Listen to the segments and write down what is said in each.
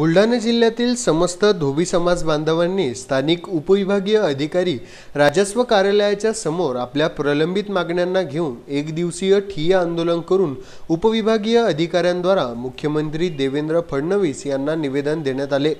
बुलढाणा जिल्ह्यातील समस्त धोबी समाज बांधवांनी स्थानिक उपविभागीय अधिकारी राजस्व कार्यालयाच्या समोर आपल्या प्रलंबित मागण्यांना घेऊन एक दिवसीय ठिय्या आंदोलन करून उपविभागीय अधिकाऱ्यांद्वारा मुख्यमंत्री देवेंद्र फडणवीस यांना निवेदन देण्यात आले।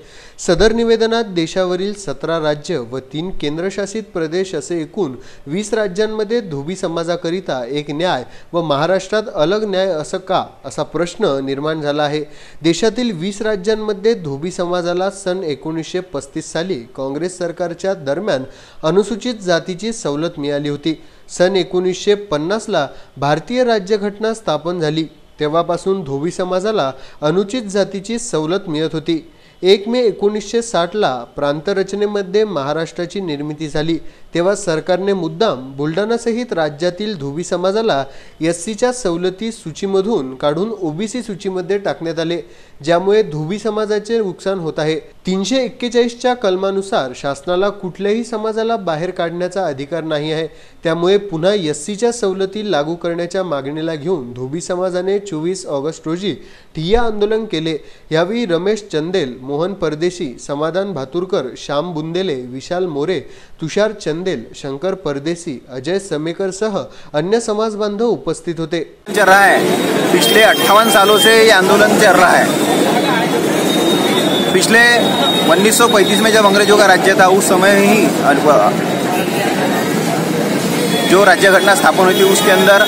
सदर निवेदनात देशावरील 17 राज्य व 3 केंद्रशासित प्रदेश असे एकूण 20 राज्यांमध्ये धोबी समाजाकरिता एक न्याय व महाराष्ट्रात अलग न्याय असं का असा प्रश्न निर्माण झाला आहे। देशातील 20 राज्यांमध्ये धोबी समाजाला सन 1935 साली काँग्रेस सरकारच्या दरम्यान अनुसूचित जातीची सवलत मिळाली होती। सन 1950 ला भारतीय राज्यघटना स्थापन झाली, तेव्हापासून धोबी समाजाला अनुचित जातीची सवलत मिळत होती। 1 मे 1960 ला प्रांतरचनेमध्ये महाराष्ट्राची निर्मिती झाली, तेव्हा सरकारने मुद्दाम बुलढाणा सहित राज्यातील धोबी समाजाला एससीच्या सवलती सूचीमधून काढून ओबीसी सूचीमध्ये टाकण्यात आले, ज्यामुळे धोबी समाजाचे नुकसान होत आहे। 341 च्या कलमानुसार शासनाला कुठल्याही समाजाला बाहेर काढण्याचा अधिकार नाही आहे, त्यामुळे पुन्हा एससीच्या सवलती लागू करण्याच्या मागणीला घेऊन धोबी समाजाने 24 ऑगस्ट रोजी ठिय्या आंदोलन केले। यावेळी रमेश चंदेल, मोहन परदेशी, समाधान भातुरकर, श्याम बुंदेले, विशाल मोरे, तुषार चंदेल, शंकर परदेसी, अजय समेकर सह अन्य समाज बांधव उपस्थित होते। चल रहा है, पिछले 58 सालों से ये आंदोलन चल रहा है। पिछले 1935 में जब अंग्रेजों का राज्य था, उस समय ही जो राज्य घटना स्थापन हुई थी उसके अंदर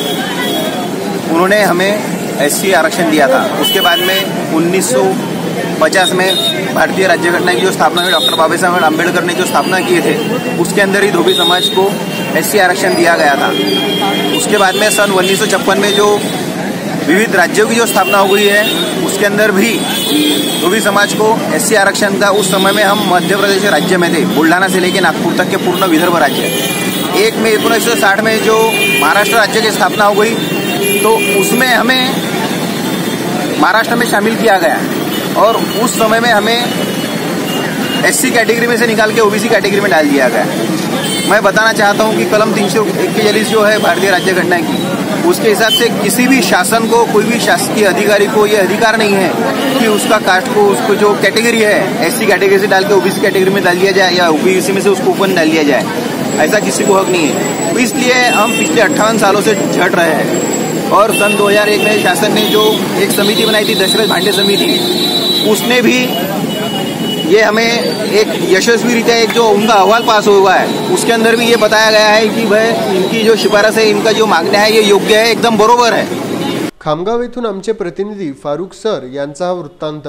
उन्होंने हमें एससी आरक्षण दिया था। उसके बाद में 1950 में भारतीय राज्य घटना की जो स्थापना हुई, डॉक्टर बाबा साहेब अम्बेडकर ने जो स्थापना किए थे, उसके अंदर ही धोबी समाज को एससी आरक्षण दिया गया था। उसके बाद में सन 1956 में जो विविध राज्यों की जो स्थापना हो गई है, उसके अंदर भी धोबी समाज को एससी आरक्षण था। उस समय में हम मध्य प्रदेश राज्य में थे, बुलढाना से लेकर नागपुर तक के पूर्ण विदर्भ राज्य। 1 मई 1960 में जो महाराष्ट्र राज्य की स्थापना हो गई, तो उसमें हमें महाराष्ट्र में शामिल किया गया और उस समय में हमें एससी कैटेगरी में से निकाल के ओबीसी कैटेगरी में डाल दिया गया। मैं बताना चाहता हूं कि कलम 341 जो है भारतीय राज्य घटना की, उसके हिसाब से किसी भी शासन को, कोई भी शासकीय अधिकारी को यह अधिकार नहीं है कि उसका कास्ट को, उसको जो कैटेगरी है एससी कैटेगरी से डाल के ओबीसी कैटेगरी में डाल दिया जाए या ओबीसी में से उसको ओपन डाल दिया जाए। ऐसा किसी को हक नहीं है। तो इसलिए हम पिछले 58 सालों से झट रहे हैं और सन 2001 में शासन ने जो एक समिति बनाई थी, दशरथ भांडे समिति, उसने भी ये हमें एक यशस्वी रीत्या एक जो उनका अहवाल पास हुआ है, उसके अंदर भी ये बताया गया है कि भाई इनकी जो शिफारस है, इनका जो मागण्या है, ये योग्य है, एकदम बरोबर है। खामगाव येथून आमचे प्रतिनिधी फारुख सर यांचा हा वृत्तांत।